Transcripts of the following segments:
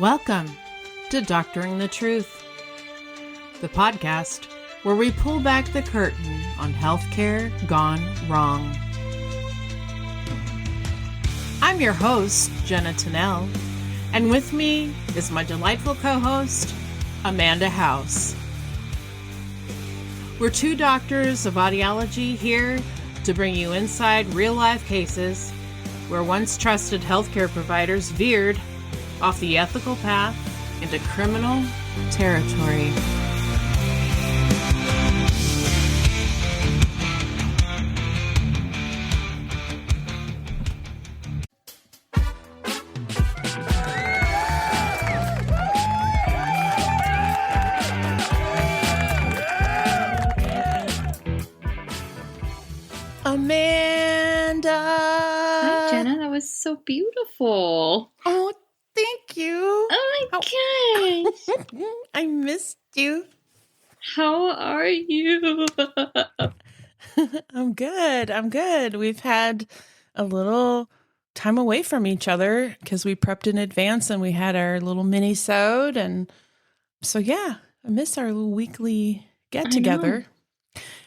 Welcome to Doctoring the Truth, the podcast where we pull back the curtain on healthcare gone wrong. I'm your host, Jenna Tennell, and with me is my delightful co-host, Amanda House. We're two doctors of audiology here to bring you inside real-life cases where once trusted healthcare providers veered off the ethical path into criminal territory. Amanda! Hi, Jenna. That was so beautiful. Oh, thank you. Oh my gosh. I missed you. How are you? I'm good. We've had a little time away from each other because we prepped in advance and we had our little mini-sode. And so, yeah, I miss our little weekly get-together.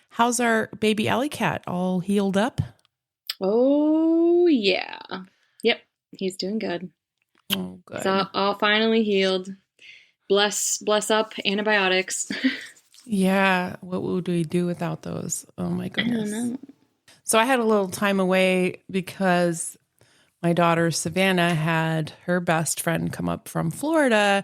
How's our baby alley cat? All healed up? Oh, yeah. Yep. He's doing good. Oh, good. It's all finally healed. Bless up antibiotics. Yeah. What would we do without those? Oh, my goodness. I don't know. So I had a little time away because my daughter, Savannah, had her best friend come up from Florida.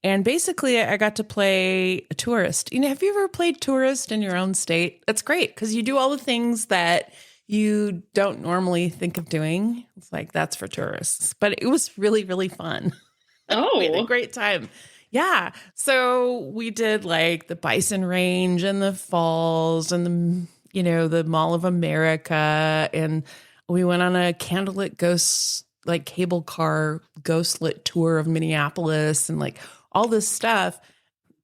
And basically, I got to play a tourist. You know, have you ever played tourist in your own state? That's great because you do all the things that you don't normally think of doing. It's like, that's for tourists. But it was really, really fun. Oh. We had a great time. Yeah. So we did like the Bison Range and the falls and the Mall of America. And we went on a candlelit ghost, like cable car ghost lit tour of Minneapolis and like all this stuff,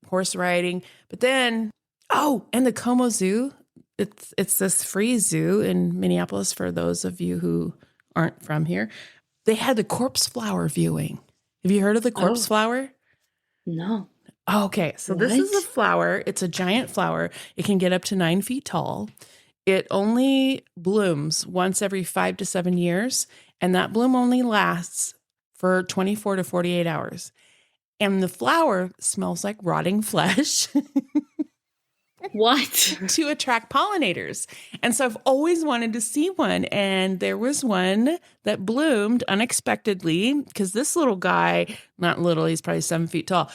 horse riding. But then, and the Como Zoo. It's this free zoo in Minneapolis for those of you who aren't from here. They had the corpse flower viewing. Have you heard of the corpse flower? No. Okay, so this is a flower. It's a giant flower. It can get up to 9 feet tall. It only blooms once every 5 to 7 years, and that bloom only lasts for 24 to 48 hours. And the flower smells like rotting flesh. What? To attract pollinators. And so I've always wanted to see one. And there was one that bloomed unexpectedly because this little guy, not little, he's probably 7 feet tall,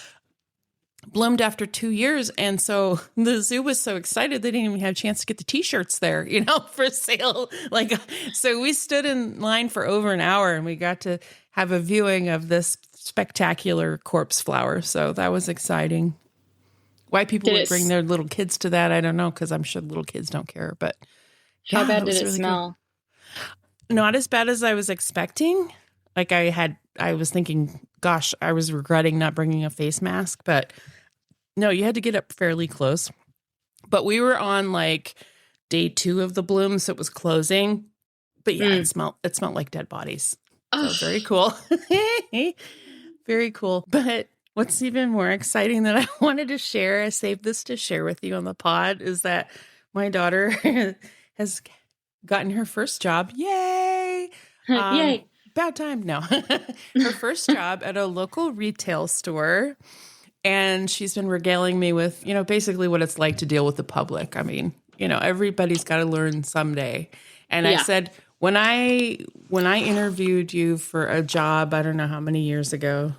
bloomed after 2 years. And so the zoo was so excited they didn't even have a chance to get the t-shirts there, for sale. So we stood in line for over an hour and we got to have a viewing of this spectacular corpse flower. So that was exciting. Why people would bring their little kids to that, I don't know, because I'm sure little kids don't care. But how bad did it smell? Cool. Not as bad as I was expecting. I was thinking, gosh, I was regretting not bringing a face mask. But no, you had to get up fairly close. But we were on day 2 of the bloom, so it was closing. But yeah, it smelled like dead bodies. So very cool. Very cool. But what's even more exciting that I wanted to share, I saved this to share with you on the pod, is that my daughter has gotten her first job. Yay! Yay. About time. No. Her first job at a local retail store. And she's been regaling me with, basically what it's like to deal with the public. I mean, everybody's got to learn someday. And I said, when I interviewed you for a job, I don't know how many years ago,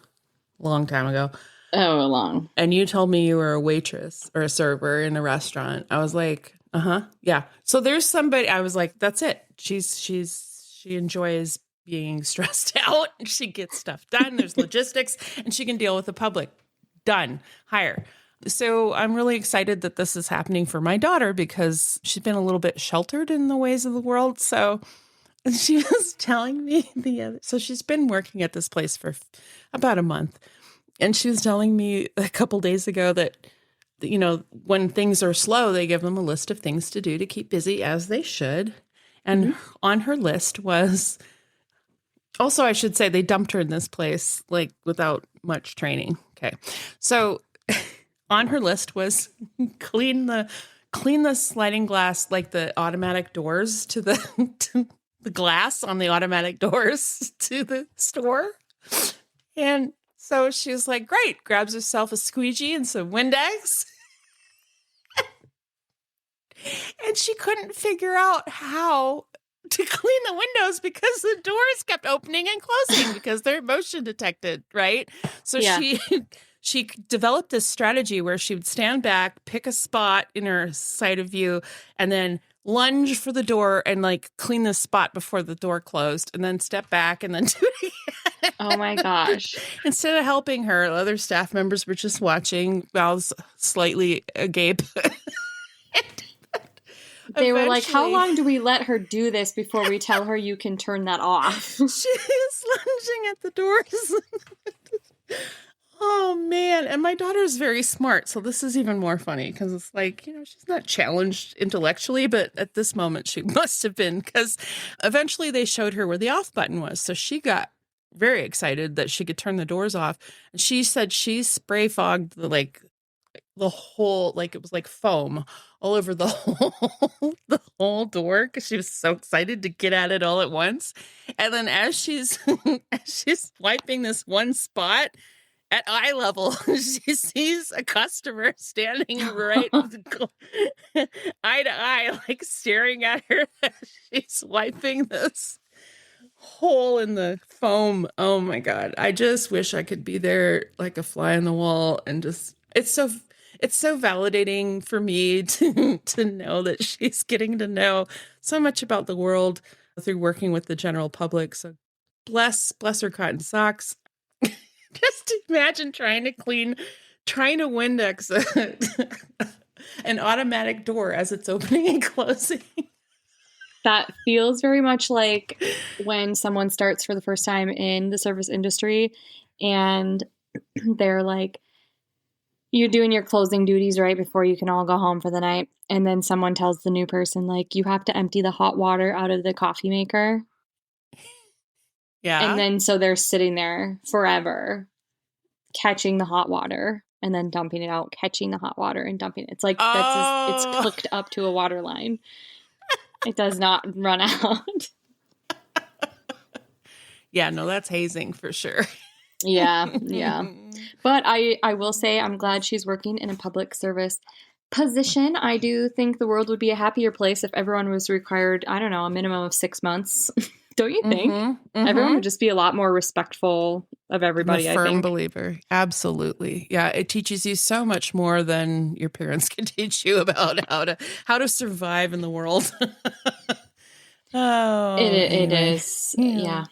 long time ago. Oh, long. And you told me you were a waitress or a server in a restaurant. I was like, yeah. So there's somebody, I was like, that's it. She enjoys being stressed out. She gets stuff done. There's logistics and she can deal with the public. Done. Hire. So I'm really excited that this is happening for my daughter because she's been a little bit sheltered in the ways of the world. So she was telling me so she's been working at this place for about a month. And she was telling me a couple days ago that, when things are slow, they give them a list of things to do to keep busy, as they should. And on her list was Also, I should say they dumped her in this place, like without much training. Okay. So on her list was clean the sliding glass, like the automatic doors to to the glass on the automatic doors to the store. And so she was like, great, grabs herself a squeegee and some Windex. And she couldn't figure out how to clean the windows because the doors kept opening and closing because they're motion detected, right? So Yeah. she developed this strategy where she would stand back, pick a spot in her side of view, and then lunge for the door and like clean the spot before the door closed, and then step back and then do it again. Oh my gosh. Instead of helping her, other staff members were just watching, mouths slightly agape. They were like, how Eventually- long do we let her do this before we tell her you can turn that off? She is lunging at the doors. Oh, man. And my daughter's very smart. So this is even more funny because it's like, she's not challenged intellectually, but at this moment she must have been, because eventually they showed her where the off button was. So she got very excited that she could turn the doors off. And she said she spray fogged the whole, like it was like foam all over the whole door because she was so excited to get at it all at once. And then as she's wiping this one spot at eye level, she sees a customer standing right eye to eye, like staring at her as she's wiping this hole in the foam. Oh my God. I just wish I could be there like a fly on the wall and just, it's so validating for me to know that she's getting to know so much about the world through working with the general public. So bless her cotton socks. Just imagine trying to Windex an automatic door as it's opening and closing. That feels very much like when someone starts for the first time in the service industry and they're like, you're doing your closing duties right before you can all go home for the night. And then someone tells the new person, like, you have to empty the hot water out of the coffee maker. Yeah. And then so they're sitting there forever catching the hot water and then dumping it out, catching the hot water and dumping it. It's like it's hooked up to a water line. It does not run out. Yeah, no, that's hazing for sure. Yeah. But I will say I'm glad she's working in a public service position. I do think the world would be a happier place if everyone was required, I don't know, a minimum of 6 months. Don't you think? Everyone would just be a lot more respectful of everybody, I'm a I firm think. believer. Absolutely. Yeah, it teaches you so much more than your parents can teach you about how to survive in the world. It Anyway. is. Yeah.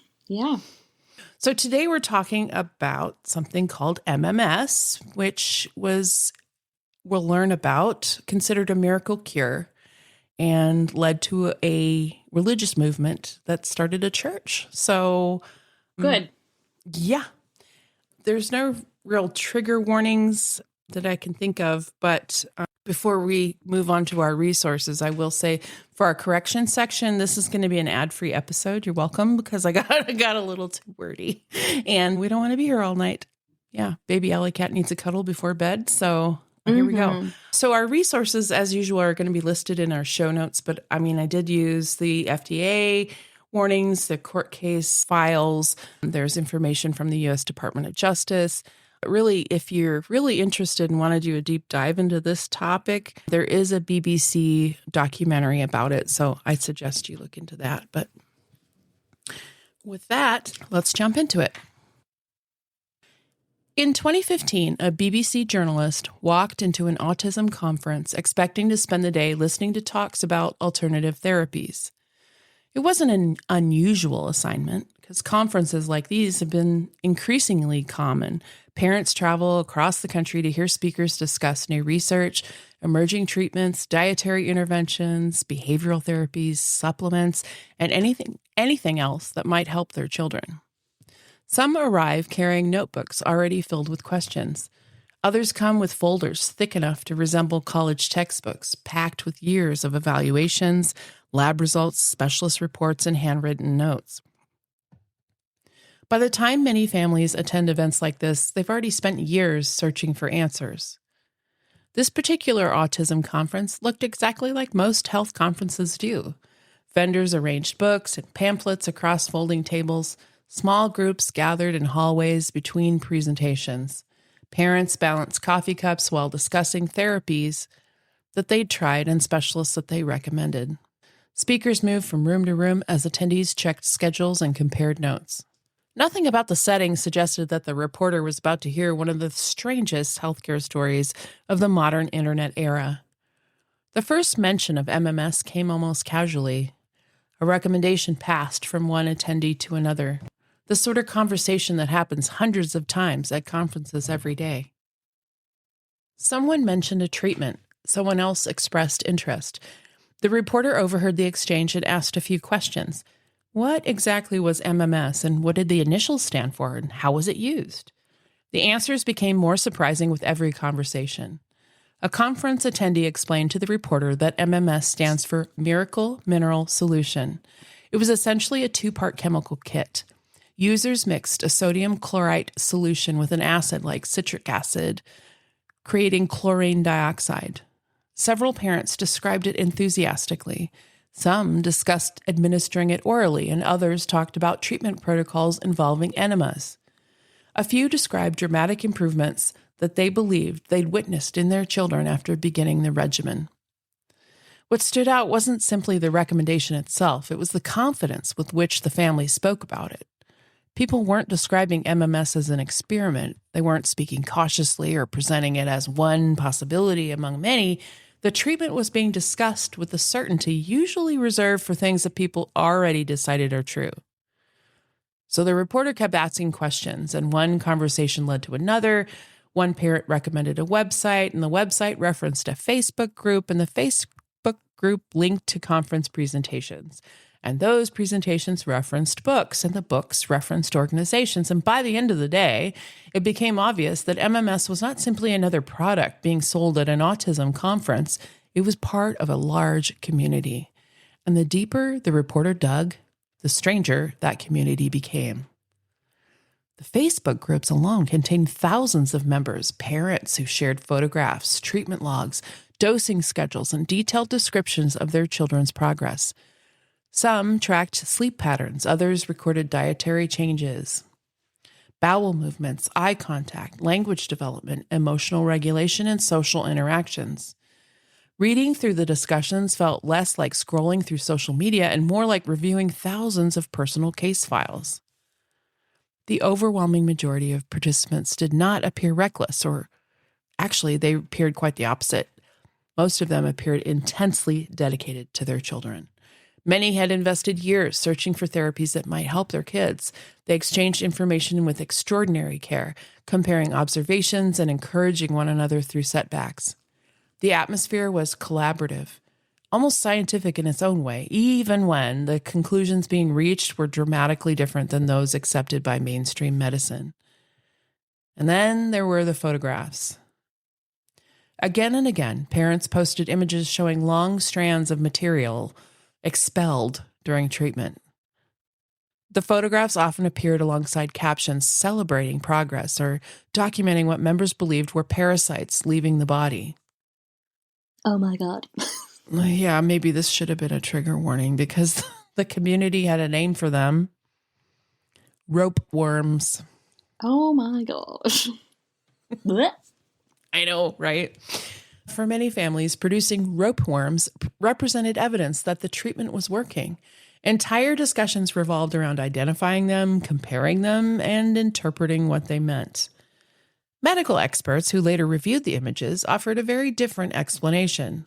So today we're talking about something called MMS, which we'll learn about, considered a miracle cure, and led to a religious movement that started a church. So Good. yeah, there's no real trigger warnings that I can think of, but before we move on to our resources, I will say for our correction section, this is going to be an ad-free episode. You're welcome, because I got a little too wordy, and we don't want to be here all night. Yeah, baby alley cat needs a cuddle before bed, so here we go. So our resources, as usual, are going to be listed in our show notes, but I mean, I did use the FDA warnings, the court case files. There's information from the U.S. Department of Justice. Really, if you're really interested and want to do a deep dive into this topic, there is a BBC documentary about it. So I suggest you look into that. But with that, let's jump into it. In 2015, a BBC journalist walked into an autism conference expecting to spend the day listening to talks about alternative therapies. It wasn't an unusual assignment, because conferences like these have been increasingly common. Parents travel across the country to hear speakers discuss new research, emerging treatments, dietary interventions, behavioral therapies, supplements, and anything else that might help their children. Some arrive carrying notebooks already filled with questions. Others come with folders thick enough to resemble college textbooks, packed with years of evaluations, lab results, specialist reports, and handwritten notes. By the time many families attend events like this, they've already spent years searching for answers. This particular autism conference looked exactly like most health conferences do. Vendors arranged books and pamphlets across folding tables. Small groups gathered in hallways between presentations. Parents balanced coffee cups while discussing therapies that they'd tried and specialists that they recommended. Speakers moved from room to room as attendees checked schedules and compared notes. Nothing about the setting suggested that the reporter was about to hear one of the strangest healthcare stories of the modern internet era. The first mention of MMS came almost casually. A recommendation passed from one attendee to another. The sort of conversation that happens hundreds of times at conferences every day. Someone mentioned a treatment. Someone else expressed interest. The reporter overheard the exchange and asked a few questions. What exactly was MMS, and what did the initials stand for, and how was it used? The answers became more surprising with every conversation. A conference attendee explained to the reporter that MMS stands for Miracle Mineral Solution. It was essentially a two-part chemical kit. Users mixed a sodium chlorite solution with an acid like citric acid, creating chlorine dioxide. Several parents described it enthusiastically. Some discussed administering it orally, and others talked about treatment protocols involving enemas. A few described dramatic improvements that they believed they'd witnessed in their children after beginning the regimen. What stood out wasn't simply the recommendation itself, it was the confidence with which the family spoke about it. People weren't describing MMS as an experiment. They weren't speaking cautiously or presenting it as one possibility among many. The treatment was being discussed with the certainty usually reserved for things that people already decided are true. So the reporter kept asking questions, and one conversation led to another. One parent recommended a website, and the website referenced a Facebook group, and the Facebook group linked to conference presentations. And those presentations referenced books, and the books referenced organizations. And by the end of the day, it became obvious that MMS was not simply another product being sold at an autism conference. It was part of a large community. And the deeper the reporter dug, the stranger that community became. The Facebook groups alone contained thousands of members, parents who shared photographs, treatment logs, dosing schedules, and detailed descriptions of their children's progress. Some tracked sleep patterns, others recorded dietary changes, bowel movements, eye contact, language development, emotional regulation, and social interactions. Reading through the discussions felt less like scrolling through social media and more like reviewing thousands of personal case files. The overwhelming majority of participants did not appear reckless, or actually, they appeared quite the opposite. Most of them appeared intensely dedicated to their children. Many had invested years searching for therapies that might help their kids. They exchanged information with extraordinary care, comparing observations and encouraging one another through setbacks. The atmosphere was collaborative, almost scientific in its own way, even when the conclusions being reached were dramatically different than those accepted by mainstream medicine. And then there were the photographs. Again and again, parents posted images showing long strands of material expelled during treatment. The photographs often appeared alongside captions celebrating progress or documenting what members believed were parasites leaving the body. Oh my God. Yeah, maybe this should have been a trigger warning because the community had a name for them. Rope worms. Oh my gosh. Blech. I know, right? For many families, producing rope worms represented evidence that the treatment was working. Entire discussions revolved around identifying them, comparing them, and interpreting what they meant. Medical experts who later reviewed the images offered a very different explanation.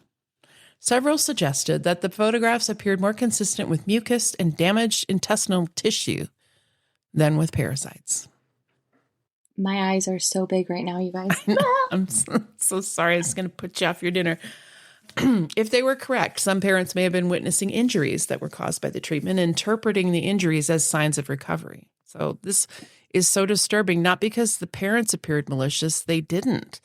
Several suggested that the photographs appeared more consistent with mucus and damaged intestinal tissue than with parasites. My eyes are so big right now, you guys. I'm so sorry. It's going to put you off your dinner. If they were correct, some parents may have been witnessing injuries that were caused by the treatment, interpreting the injuries as signs of recovery. So this is so disturbing, not because the parents appeared malicious. They didn't.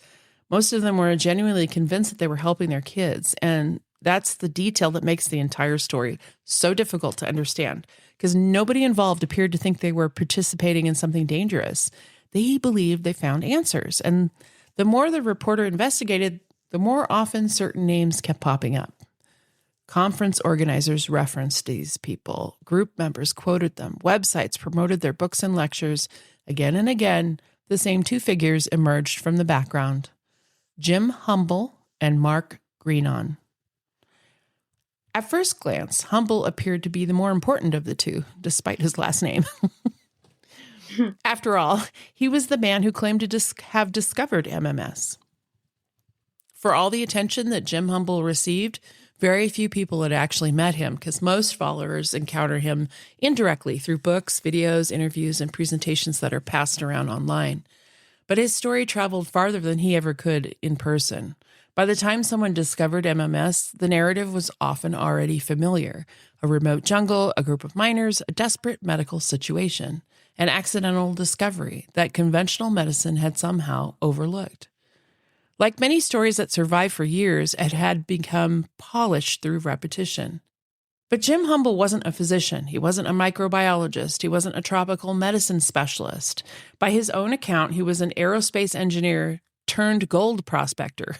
Most of them were genuinely convinced that they were helping their kids. And That's the detail that makes the entire story so difficult to understand, because nobody involved appeared to think they were participating in something dangerous. They believed they found answers. And the more the reporter investigated, the more often certain names kept popping up. Conference organizers referenced these people. Group members quoted them. Websites promoted their books and lectures. Again and again, the same two figures emerged from the background: Jim Humble and Mark Grenon. At first glance, Humble appeared to be the more important of the two, despite his last name. After all, he was the man who claimed to have discovered MMS. For all the attention that Jim Humble received, very few people had actually met him, because most followers encounter him indirectly through books, videos, interviews, and presentations that are passed around online. But his story traveled farther than he ever could in person. By the time someone discovered MMS, the narrative was often already familiar: a remote jungle, a group of miners, a desperate medical situation, an accidental discovery that conventional medicine had somehow overlooked. Like many stories that survived for years, it had become polished through repetition. But Jim Humble wasn't a physician. He wasn't a microbiologist. He wasn't a tropical medicine specialist. By his own account, he was an aerospace engineer turned gold prospector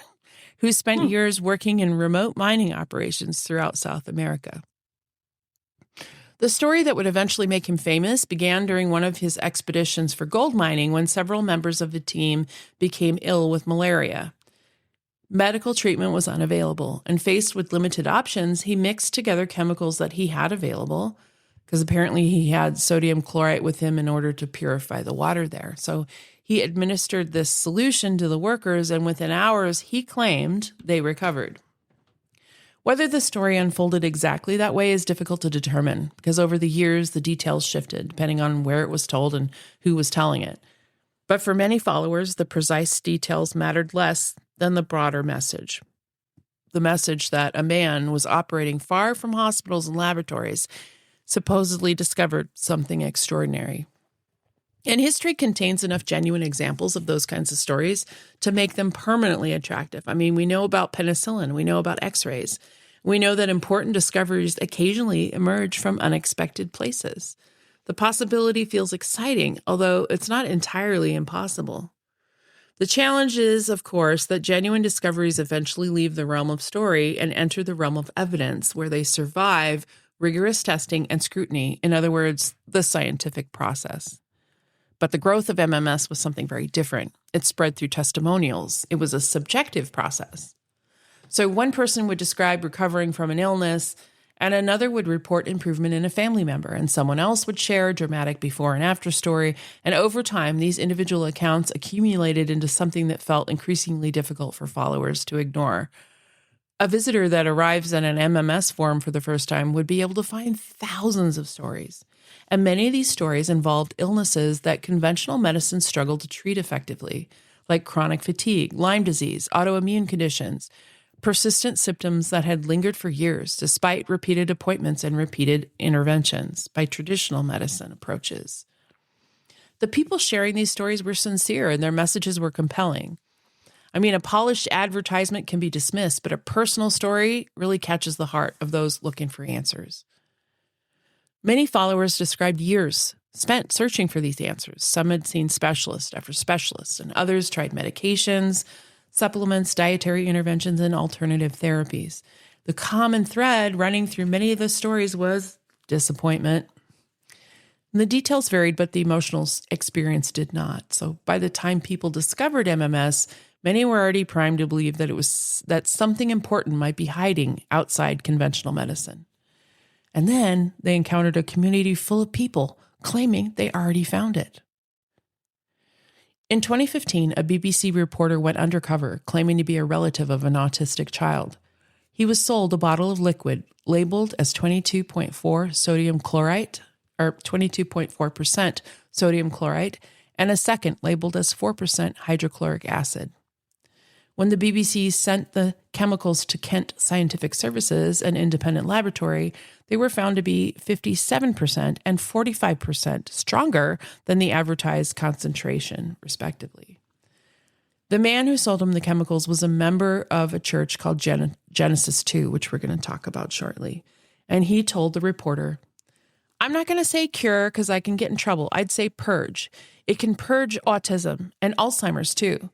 who spent years working in remote mining operations throughout South America. The story that would eventually make him famous began during one of his expeditions for gold mining, when several members of the team became ill with malaria. Medical treatment was unavailable, and faced with limited options, he mixed together chemicals that he had available, because apparently he had sodium chlorite with him in order to purify the water there. So he administered this solution to the workers, and within hours, he claimed they recovered. Whether the story unfolded exactly that way is difficult to determine, because over the years, the details shifted, depending on where it was told and who was telling it. But for many followers, the precise details mattered less than the broader message. The message that a man was operating far from hospitals and laboratories supposedly discovered something extraordinary. And history contains enough genuine examples of those kinds of stories to make them permanently attractive. I mean, we know about penicillin, we know about x-rays. We know that important discoveries occasionally emerge from unexpected places. The possibility feels exciting, although it's not entirely impossible. The challenge is, of course, that genuine discoveries eventually leave the realm of story and enter the realm of evidence, where they survive rigorous testing and scrutiny. In other words, the scientific process. But the growth of MMS was something very different. It spread through testimonials. It was a subjective process. So one person would describe recovering from an illness, and another would report improvement in a family member, and someone else would share a dramatic before and after story. And over time, these individual accounts accumulated into something that felt increasingly difficult for followers to ignore. A visitor that arrives at an MMS forum for the first time would be able to find thousands of stories. And many of these stories involved illnesses that conventional medicine struggled to treat effectively, like chronic fatigue, Lyme disease, autoimmune conditions, persistent symptoms that had lingered for years despite repeated appointments and repeated interventions by traditional medicine approaches. The people sharing these stories were sincere, and their messages were compelling. I mean, a polished advertisement can be dismissed, but a personal story really catches the heart of those looking for answers. Many followers described years spent searching for these answers. Some had seen specialist after specialist, and others tried medications, supplements, dietary interventions, and alternative therapies. The common thread running through many of the stories was disappointment. And the details varied, but the emotional experience did not. So by the time people discovered MMS, many were already primed to believe that something important might be hiding outside conventional medicine. And then they encountered a community full of people claiming they already found it. In 2015, a BBC reporter went undercover, claiming to be a relative of an autistic child. He was sold a bottle of liquid labeled as 22.4 sodium chlorite, or 22.4% sodium chlorite, and a second labeled as 4% hydrochloric acid. When the BBC sent the chemicals to Kent Scientific Services, an independent laboratory, they were found to be 57% and 45% stronger than the advertised concentration, respectively. The man who sold him the chemicals was a member of a church called Genesis 2, which we're going to talk about shortly. And he told the reporter, I'm not going to say cure because I can get in trouble. I'd say purge. It can purge autism and Alzheimer's too.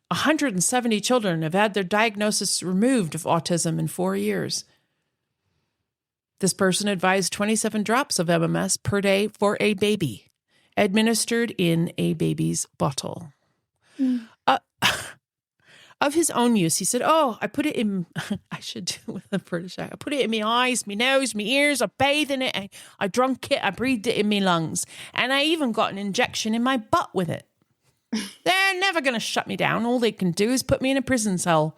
170 children have had their diagnosis removed of autism in 4 years. This person advised 27 drops of MMS per day for a baby, administered in a baby's bottle. Mm. Of his own use, he said, I put it in, I should do with a British accent. I put it in my eyes, my nose, my ears, I bathed in it, I drunk it, I breathed it in my lungs, and I even got an injection in my butt with it. They're never going to shut me down. All they can do is put me in a prison cell.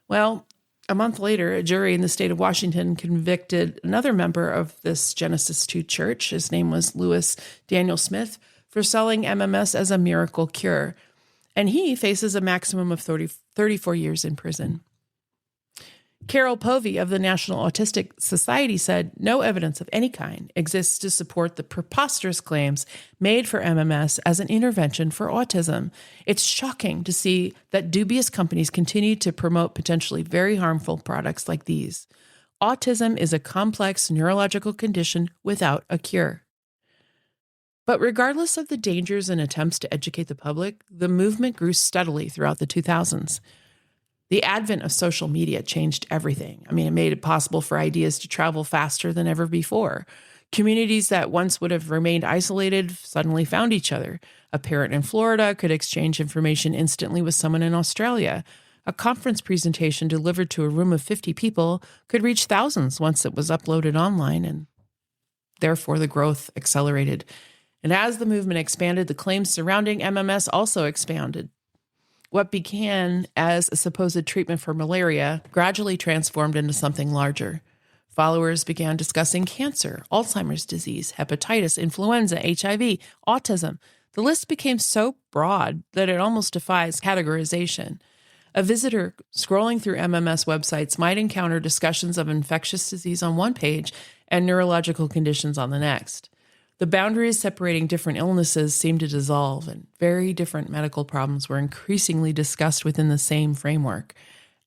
Well, a month later, a jury in the state of Washington convicted another member of this Genesis 2 church. His name was Lewis Daniel Smith, for selling MMS as a miracle cure. And he faces a maximum of 34 years in prison. Carol Povey of the National Autistic Society said, no evidence of any kind exists to support the preposterous claims made for MMS as an intervention for autism. It's shocking to see that dubious companies continue to promote potentially very harmful products like these. Autism is a complex neurological condition without a cure. But regardless of the dangers and attempts to educate the public, the movement grew steadily throughout the 2000s. The advent of social media changed everything. I mean, it made it possible for ideas to travel faster than ever before. Communities that once would have remained isolated suddenly found each other. A parent in Florida could exchange information instantly with someone in Australia. A conference presentation delivered to a room of 50 people could reach thousands once it was uploaded online, and therefore the growth accelerated. And as the movement expanded, the claims surrounding MMS also expanded. What began as a supposed treatment for malaria gradually transformed into something larger. Followers began discussing cancer, Alzheimer's disease, hepatitis, influenza, HIV, autism. The list became so broad that it almost defies categorization. A visitor scrolling through MMS websites might encounter discussions of infectious disease on one page and neurological conditions on the next. The boundaries separating different illnesses seemed to dissolve, and very different medical problems were increasingly discussed within the same framework.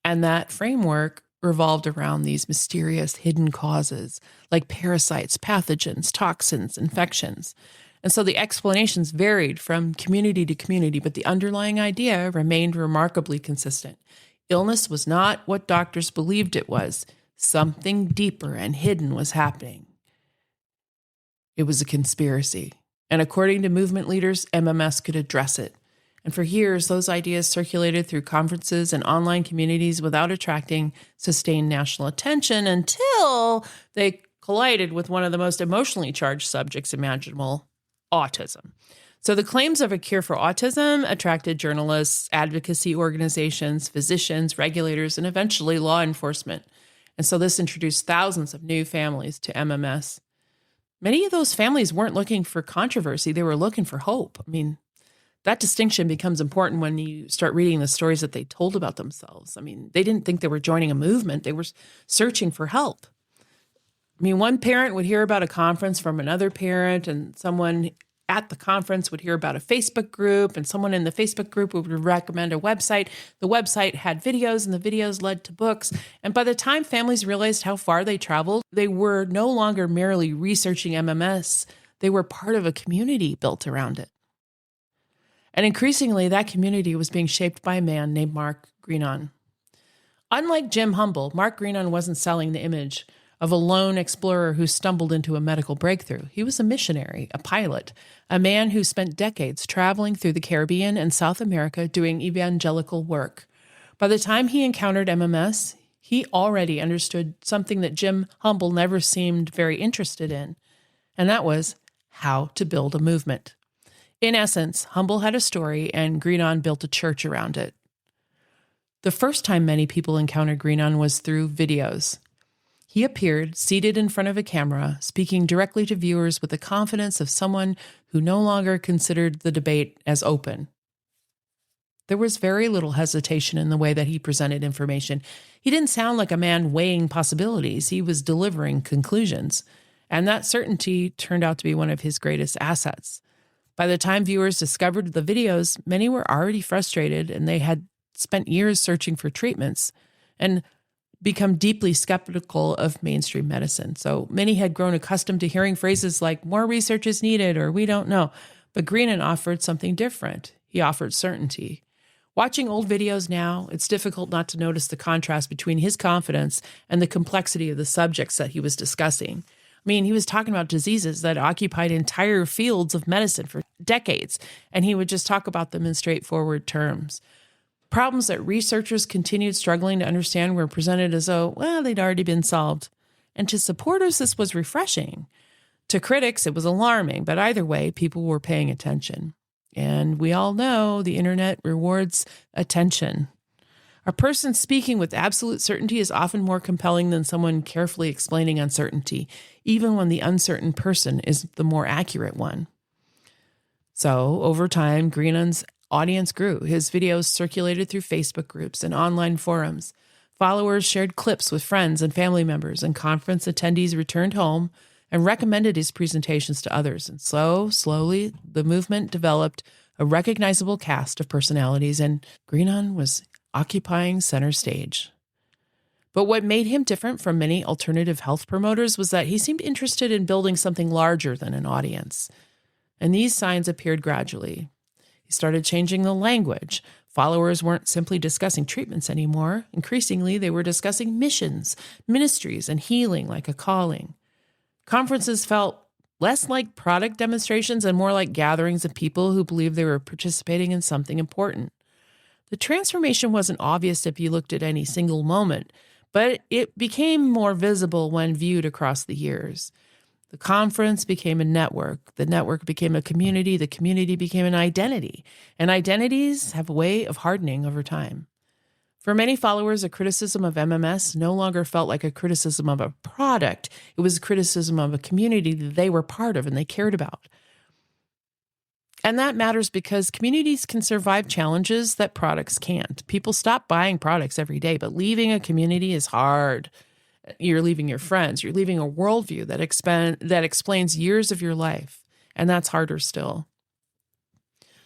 And that framework revolved around these mysterious hidden causes, like parasites, pathogens, toxins, infections. And so the explanations varied from community to community, but the underlying idea remained remarkably consistent. Illness was not what doctors believed it was. Something deeper and hidden was happening. It was a conspiracy. And according to movement leaders, MMS could address it. And for years, those ideas circulated through conferences and online communities without attracting sustained national attention until they collided with one of the most emotionally charged subjects imaginable, autism. So the claims of a cure for autism attracted journalists, advocacy organizations, physicians, regulators, and eventually law enforcement. And so this introduced thousands of new families to MMS. Many of those families weren't looking for controversy. They were looking for hope. I mean, that distinction becomes important when you start reading the stories that they told about themselves. I mean, they didn't think they were joining a movement. They were searching for help. I mean, one parent would hear about a conference from another parent, and someone at the conference would hear about a Facebook group, and someone in the Facebook group would recommend a website. The website had videos, and the videos led to books. And by the time families realized how far they traveled, they were no longer merely researching MMS. They were part of a community built around it. And increasingly, that community was being shaped by a man named Mark Grenon. Unlike Jim Humble, Mark Grenon wasn't selling the image of a lone explorer who stumbled into a medical breakthrough. He was a missionary, a pilot, a man who spent decades traveling through the Caribbean and South America doing evangelical work. By the time he encountered MMS, he already understood something that Jim Humble never seemed very interested in, and that was how to build a movement. In essence, Humble had a story, and Grenon built a church around it. The first time many people encountered Grenon was through videos. He appeared seated in front of a camera, speaking directly to viewers with the confidence of someone who no longer considered the debate as open. There was very little hesitation in the way that he presented information. He didn't sound like a man weighing possibilities. He was delivering conclusions. And that certainty turned out to be one of his greatest assets. By the time viewers discovered the videos, many were already frustrated and they had spent years searching for treatments and become deeply skeptical of mainstream medicine. So many had grown accustomed to hearing phrases like more research is needed or we don't know. But Grenon offered something different. He offered certainty. Watching old videos now, it's difficult not to notice the contrast between his confidence and the complexity of the subjects that he was discussing. I mean, he was talking about diseases that occupied entire fields of medicine for decades, and he would just talk about them in straightforward terms. Problems that researchers continued struggling to understand were presented as though, well, they'd already been solved. And to supporters, this was refreshing. To critics, it was alarming, but either way, people were paying attention. And we all know the internet rewards attention. A person speaking with absolute certainty is often more compelling than someone carefully explaining uncertainty, even when the uncertain person is the more accurate one. So, over time, Grenon's audience grew. His videos circulated through Facebook groups and online forums. Followers shared clips with friends and family members, and conference attendees returned home and recommended his presentations to others. And slowly, the movement developed a recognizable cast of personalities, and Grenon was occupying center stage. But what made him different from many alternative health promoters was that he seemed interested in building something larger than an audience. And these signs appeared gradually. He started changing the language. Followers weren't simply discussing treatments anymore. Increasingly, they were discussing missions, ministries, and healing like a calling. Conferences felt less like product demonstrations and more like gatherings of people who believed they were participating in something important. The transformation wasn't obvious if you looked at any single moment, but it became more visible when viewed across the years. The conference became a network. The network became a community. The community became an identity. And identities have a way of hardening over time. For many followers, a criticism of MMS no longer felt like a criticism of a product. It was a criticism of a community that they were part of and they cared about. And that matters because communities can survive challenges that products can't. People stop buying products every day, but leaving a community is hard. You're leaving your friends. You're leaving a worldview that explains years of your life, and that's harder still.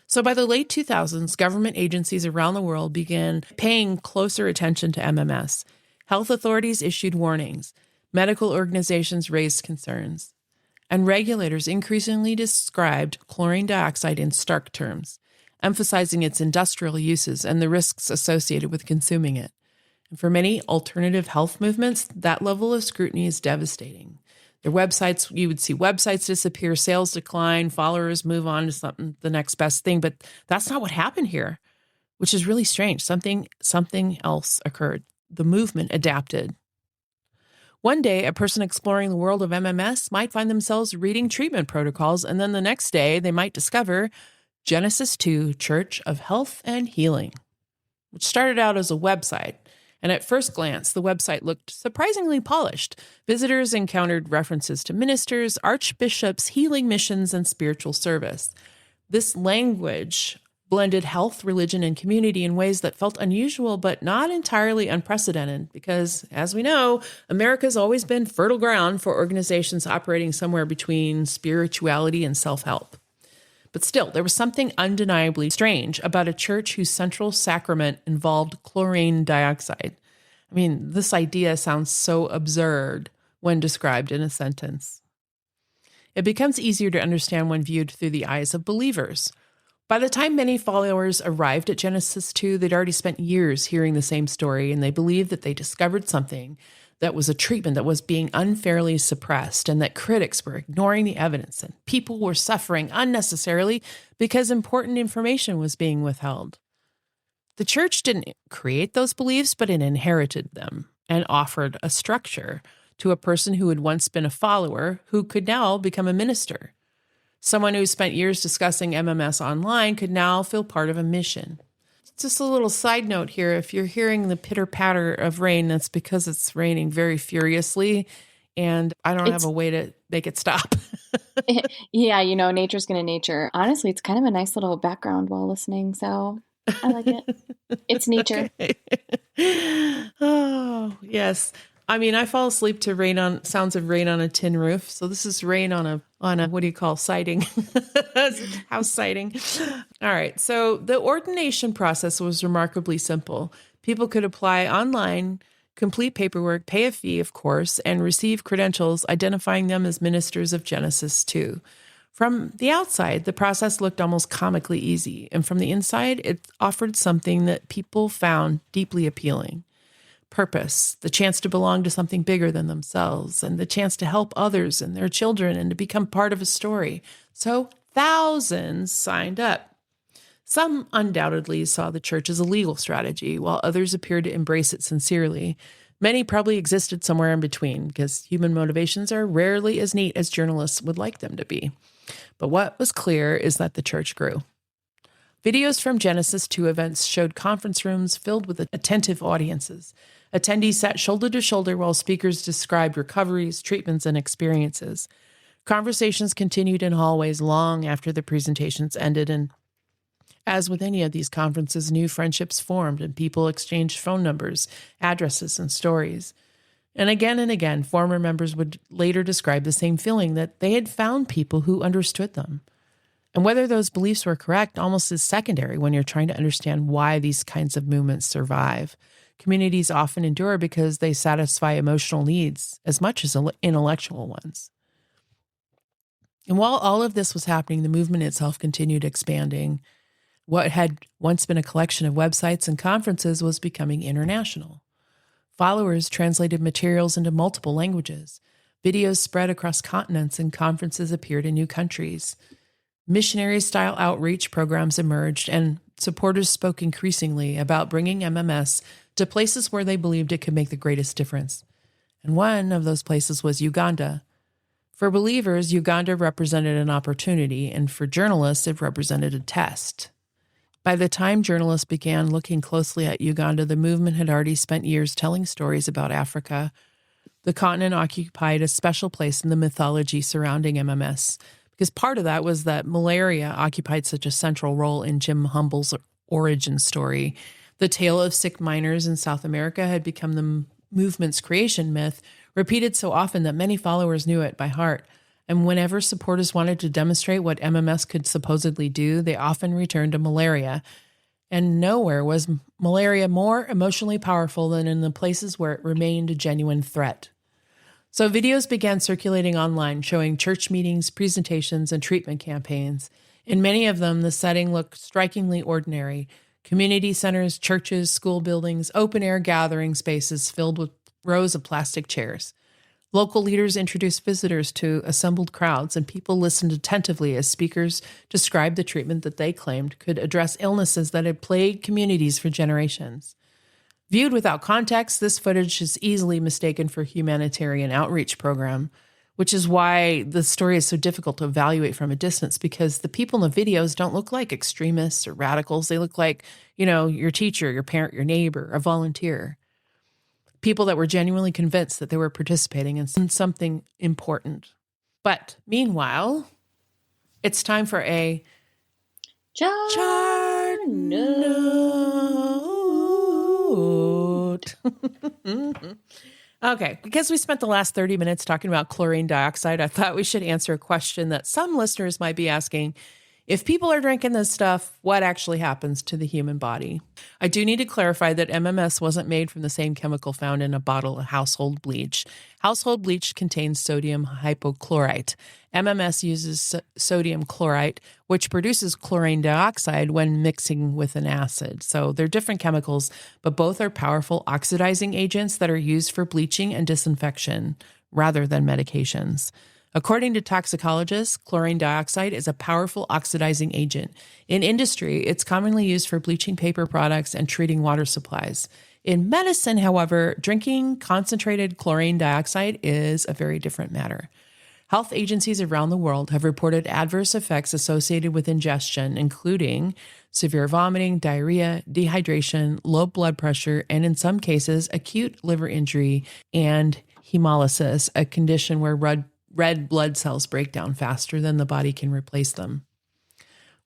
So by the late 2000s, government agencies around the world began paying closer attention to MMS. Health authorities issued warnings. Medical organizations raised concerns. And regulators increasingly described chlorine dioxide in stark terms, emphasizing its industrial uses and the risks associated with consuming it. And for many alternative health movements, that level of scrutiny is devastating. Their websites, you would see websites disappear, sales decline, followers move on to the next best thing. But that's not what happened here, which is really strange. Something else occurred. The movement adapted. One day, a person exploring the world of MMS might find themselves reading treatment protocols, and then the next day, they might discover Genesis 2, Church of Health and Healing, which started out as a website. And at first glance, the website looked surprisingly polished. Visitors encountered references to ministers, archbishops, healing missions, and spiritual service. This language blended health, religion, and community in ways that felt unusual, but not entirely unprecedented, because, as we know, America's always been fertile ground for organizations operating somewhere between spirituality and self-help. But still, there was something undeniably strange about a church whose central sacrament involved chlorine dioxide. I mean, this idea sounds so absurd when described in a sentence. It becomes easier to understand when viewed through the eyes of believers. By the time many followers arrived at Genesis 2, they'd already spent years hearing the same story, and they believed that they discovered something that was a treatment that was being unfairly suppressed, and that critics were ignoring the evidence, and people were suffering unnecessarily because important information was being withheld. The church didn't create those beliefs, but it inherited them and offered a structure to a person who had once been a follower who could now become a minister. Someone who spent years discussing MMS online could now feel part of a mission. Just a little side note here. If you're hearing the pitter-patter of rain, that's because it's raining very furiously, and I don't have a way to make it stop. Yeah, nature's going to nature. Honestly, it's kind of a nice little background while listening, so I like it. It's nature. Okay. Oh, yes. I mean, I fall asleep to rain on sounds of rain on a tin roof. So this is rain on a what do you call siding? House siding. All right. So the ordination process was remarkably simple. People could apply online, complete paperwork, pay a fee, of course, and receive credentials identifying them as ministers of Genesis 2. From the outside, the process looked almost comically easy, and from the inside, it offered something that people found deeply appealing. Purpose, the chance to belong to something bigger than themselves, and the chance to help others and their children and to become part of a story. So thousands signed up. Some undoubtedly saw the church as a legal strategy, while others appeared to embrace it sincerely. Many probably existed somewhere in between, because human motivations are rarely as neat as journalists would like them to be. But what was clear is that the church grew. Videos from Genesis 2 events showed conference rooms filled with attentive audiences. Attendees sat shoulder to shoulder while speakers described recoveries, treatments, and experiences. Conversations continued in hallways long after the presentations ended, and as with any of these conferences, new friendships formed and people exchanged phone numbers, addresses, and stories. And again, former members would later describe the same feeling, that they had found people who understood them. And whether those beliefs were correct almost is secondary when you're trying to understand why these kinds of movements survive. Communities often endure because they satisfy emotional needs as much as intellectual ones. And while all of this was happening, the movement itself continued expanding. What had once been a collection of websites and conferences was becoming international. Followers translated materials into multiple languages. Videos spread across continents, and conferences appeared in new countries. Missionary-style outreach programs emerged, and supporters spoke increasingly about bringing MMS to places where they believed it could make the greatest difference. And one of those places was Uganda. For believers, Uganda represented an opportunity, and for journalists, it represented a test. By the time journalists began looking closely at Uganda, the movement had already spent years telling stories about Africa. The continent occupied a special place in the mythology surrounding MMS, because part of that was that malaria occupied such a central role in Jim Humble's origin story. The tale of sick miners in South America had become the movement's creation myth, repeated so often that many followers knew it by heart. And whenever supporters wanted to demonstrate what MMS could supposedly do, they often returned to malaria. And nowhere was malaria more emotionally powerful than in the places where it remained a genuine threat. So videos began circulating online, showing church meetings, presentations, and treatment campaigns. In many of them, the setting looked strikingly ordinary. Community centers, churches, school buildings, open-air gathering spaces filled with rows of plastic chairs. Local leaders introduced visitors to assembled crowds, and people listened attentively as speakers described the treatment that they claimed could address illnesses that had plagued communities for generations. Viewed without context, this footage is easily mistaken for a humanitarian outreach program, which is why the story is so difficult to evaluate from a distance, because the people in the videos don't look like extremists or radicals. They look like, your teacher, your parent, your neighbor, a volunteer. People that were genuinely convinced that they were participating in something important. But meanwhile, it's time for a chart note. Okay, because we spent the last 30 minutes talking about chlorine dioxide, I thought we should answer a question that some listeners might be asking. If people are drinking this stuff, what actually happens to the human body? I do need to clarify that MMS wasn't made from the same chemical found in a bottle of household bleach. Household bleach contains sodium hypochlorite. MMS uses sodium chlorite, which produces chlorine dioxide when mixing with an acid. So they're different chemicals, but both are powerful oxidizing agents that are used for bleaching and disinfection rather than medications. According to toxicologists, chlorine dioxide is a powerful oxidizing agent. In industry, it's commonly used for bleaching paper products and treating water supplies. In medicine, however, drinking concentrated chlorine dioxide is a very different matter. Health agencies around the world have reported adverse effects associated with ingestion, including severe vomiting, diarrhea, dehydration, low blood pressure, and in some cases, acute liver injury and hemolysis, a condition where red blood cells break down faster than the body can replace them.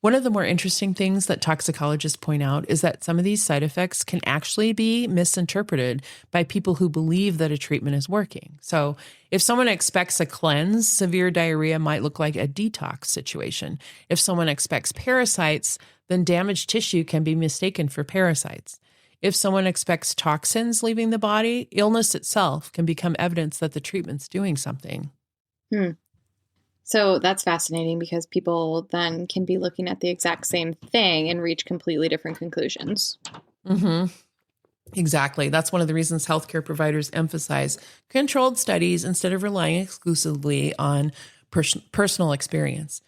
One of the more interesting things that toxicologists point out is that some of these side effects can actually be misinterpreted by people who believe that a treatment is working. So, if someone expects a cleanse, severe diarrhea might look like a detox situation. If someone expects parasites, then damaged tissue can be mistaken for parasites. If someone expects toxins leaving the body, illness itself can become evidence that the treatment's doing something. Hmm. So that's fascinating because people then can be looking at the exact same thing and reach completely different conclusions. Mm-hmm. Exactly. That's one of the reasons healthcare providers emphasize controlled studies instead of relying exclusively on personal experience.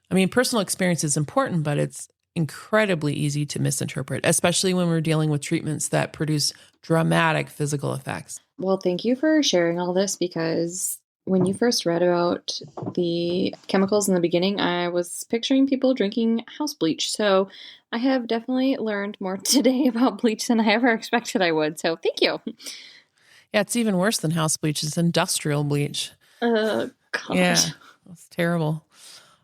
I mean, personal experience is important, but it's incredibly easy to misinterpret, especially when we're dealing with treatments that produce dramatic physical effects. Well, thank you for sharing all this because when you first read about the chemicals in the beginning, I was picturing people drinking house bleach. So I have definitely learned more today about bleach than I ever expected I would. So thank you. Yeah, it's even worse than house bleach. It's industrial bleach. God. Yeah, that's terrible.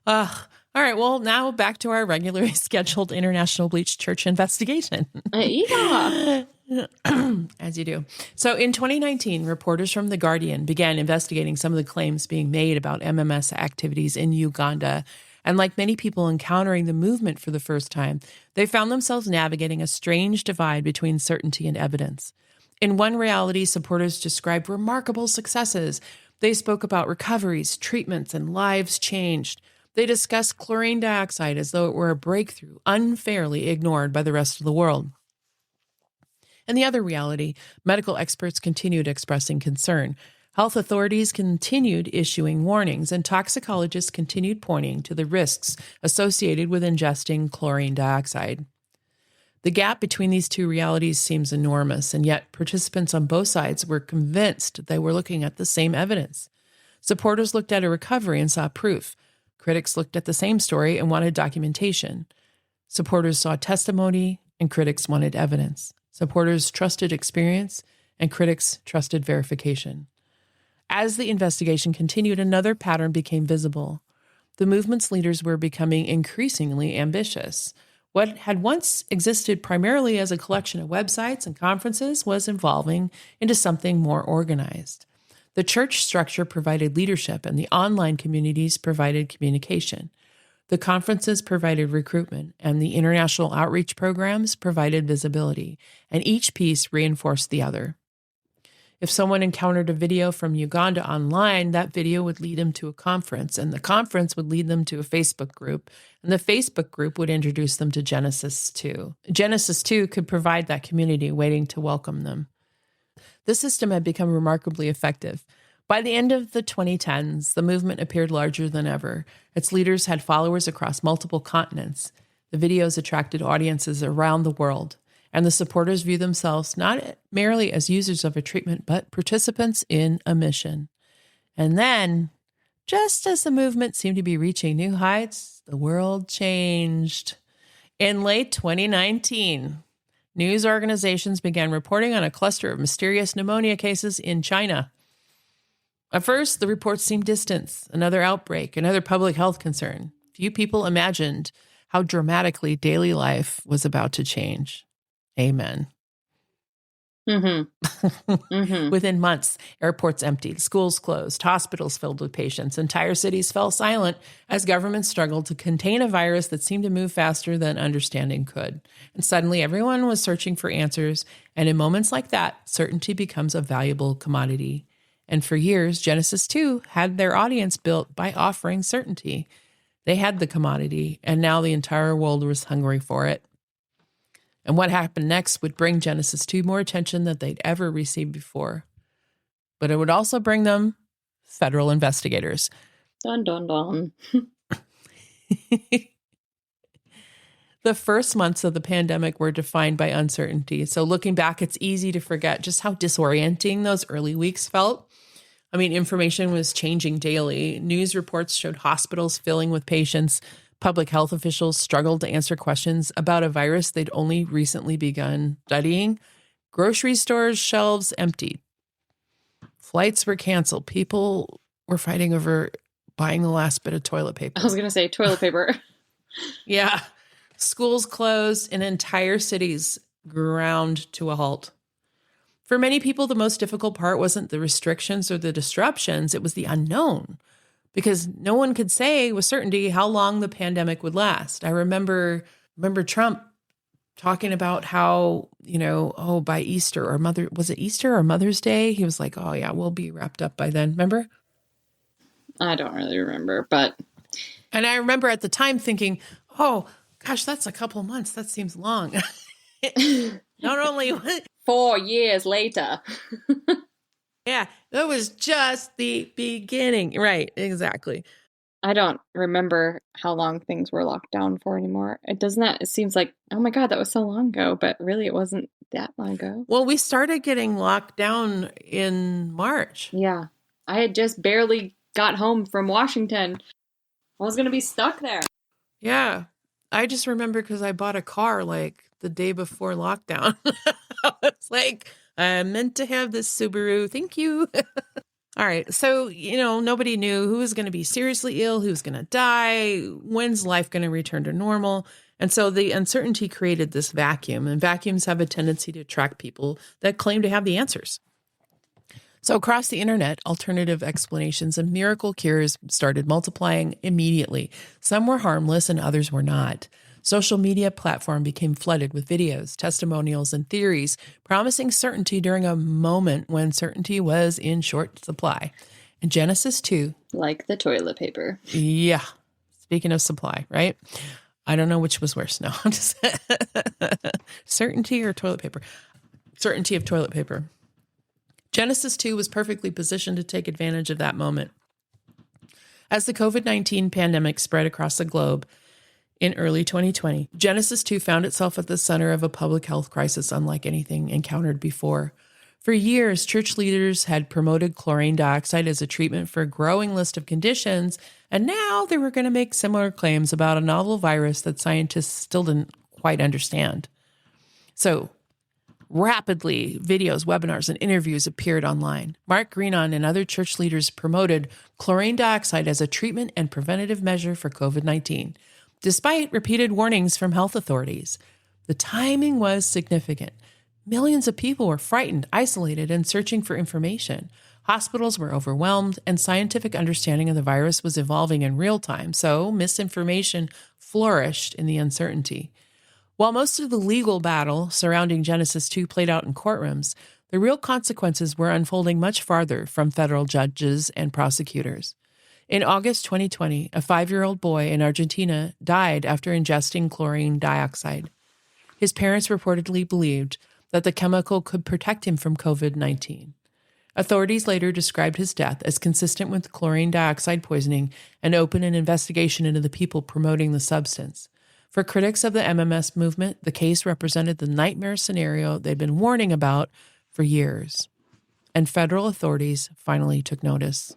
All right, well, now back to our regularly scheduled International Bleach Church investigation. Yeah. As you do. So in 2019, reporters from The Guardian began investigating some of the claims being made about MMS activities in Uganda. And like many people encountering the movement for the first time, they found themselves navigating a strange divide between certainty and evidence. In one reality, supporters described remarkable successes. They spoke about recoveries, treatments, and lives changed. They discussed chlorine dioxide as though it were a breakthrough, unfairly ignored by the rest of the world. In the other reality, medical experts continued expressing concern. Health authorities continued issuing warnings, and toxicologists continued pointing to the risks associated with ingesting chlorine dioxide. The gap between these two realities seems enormous, and yet participants on both sides were convinced they were looking at the same evidence. Supporters looked at a recovery and saw proof. Critics looked at the same story and wanted documentation. Supporters saw testimony, and critics wanted evidence. Supporters trusted experience, and critics trusted verification. As the investigation continued, another pattern became visible. The movement's leaders were becoming increasingly ambitious. What had once existed primarily as a collection of websites and conferences was evolving into something more organized. The church structure provided leadership, and the online communities provided communication. The conferences provided recruitment, and the international outreach programs provided visibility, and each piece reinforced the other. If someone encountered a video from Uganda online, that video would lead them to a conference, and the conference would lead them to a Facebook group, and the Facebook group would introduce them to Genesis 2. Genesis 2 could provide that community waiting to welcome them. This system had become remarkably effective. By the end of the 2010s, the movement appeared larger than ever. Its leaders had followers across multiple continents. The videos attracted audiences around the world, and the supporters viewed themselves not merely as users of a treatment, but participants in a mission. And then, just as the movement seemed to be reaching new heights, the world changed. In late 2019, news organizations began reporting on a cluster of mysterious pneumonia cases in China. At first, the reports seemed distant, another outbreak, another public health concern. Few people imagined how dramatically daily life was about to change. Amen. Mm-hmm. Mm-hmm. Within months, airports emptied, schools closed, hospitals filled with patients, entire cities fell silent as governments struggled to contain a virus that seemed to move faster than understanding could. And suddenly, everyone was searching for answers, and in moments like that, certainty becomes a valuable commodity. And for years, Genesis 2 had their audience built by offering certainty. They had the commodity, and now the entire world was hungry for it. And what happened next would bring Genesis 2 more attention than they'd ever received before. But it would also bring them federal investigators. Dun, dun, dun. The first months of the pandemic were defined by uncertainty. So looking back, it's easy to forget just how disorienting those early weeks felt. I mean, information was changing daily. News reports showed hospitals filling with patients. Public health officials struggled to answer questions about a virus they'd only recently begun studying. Grocery stores' shelves emptied. Flights were canceled. People were fighting over buying the last bit of toilet paper. I was going to say toilet paper. Yeah. Schools closed and entire cities ground to a halt. For many people, the most difficult part wasn't the restrictions or the disruptions, it was the unknown, because no one could say with certainty how long the pandemic would last. I remember Trump talking about how, by Easter or was it Easter or Mother's Day? He was like, oh yeah, we'll be wrapped up by then. Remember? I don't really remember, but. And I remember at the time thinking, oh gosh, that's a couple of months. That seems long. Not only 4 years later. Yeah, that was just the beginning. Right, exactly. I don't remember how long things were locked down for anymore. It seems like, oh my God, that was so long ago, but really it wasn't that long ago. Well, we started getting locked down in March. Yeah. I had just barely got home from Washington. I was going to be stuck there. Yeah. I just remember because I bought a car like the day before lockdown. I was like, I meant to have this Subaru. Thank you. All right. So, nobody knew who was going to be seriously ill, who's going to die, when's life going to return to normal. And so the uncertainty created this vacuum, and vacuums have a tendency to attract people that claim to have the answers. So across the internet, alternative explanations and miracle cures started multiplying immediately. Some were harmless and others were not. Social media platform became flooded with videos, testimonials, and theories promising certainty during a moment when certainty was in short supply. In Genesis 2. Like the toilet paper. Yeah. Speaking of supply, right? I don't know which was worse. No, I'm just certainty or toilet paper. Certainty of toilet paper. Genesis 2 was perfectly positioned to take advantage of that moment. As the COVID-19 pandemic spread across the globe in early 2020, Genesis 2 found itself at the center of a public health crisis unlike anything encountered before. For years, church leaders had promoted chlorine dioxide as a treatment for a growing list of conditions, and now they were going to make similar claims about a novel virus that scientists still didn't quite understand. So, rapidly, videos, webinars, and interviews appeared online. Mark Grenon and other church leaders promoted chlorine dioxide as a treatment and preventative measure for COVID-19, despite repeated warnings from health authorities. The timing was significant. Millions of people were frightened, isolated, and searching for information. Hospitals were overwhelmed, and scientific understanding of the virus was evolving in real time, so misinformation flourished in the uncertainty. While most of the legal battle surrounding Genesis 2 played out in courtrooms, the real consequences were unfolding much farther from federal judges and prosecutors. In August 2020, a 5-year-old boy in Argentina died after ingesting chlorine dioxide. His parents reportedly believed that the chemical could protect him from COVID-19. Authorities later described his death as consistent with chlorine dioxide poisoning and opened an investigation into the people promoting the substance. For critics of the MMS movement, the case represented the nightmare scenario they'd been warning about for years. And federal authorities finally took notice.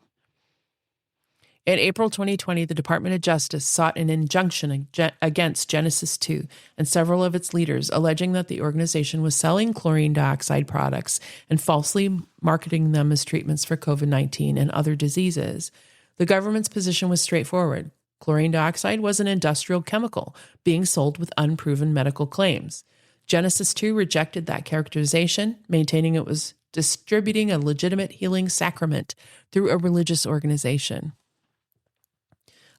In April 2020, the Department of Justice sought an injunction against Genesis 2 and several of its leaders, alleging that the organization was selling chlorine dioxide products and falsely marketing them as treatments for COVID-19 and other diseases. The government's position was straightforward. Chlorine dioxide was an industrial chemical being sold with unproven medical claims. Genesis 2 rejected that characterization, maintaining it was distributing a legitimate healing sacrament through a religious organization.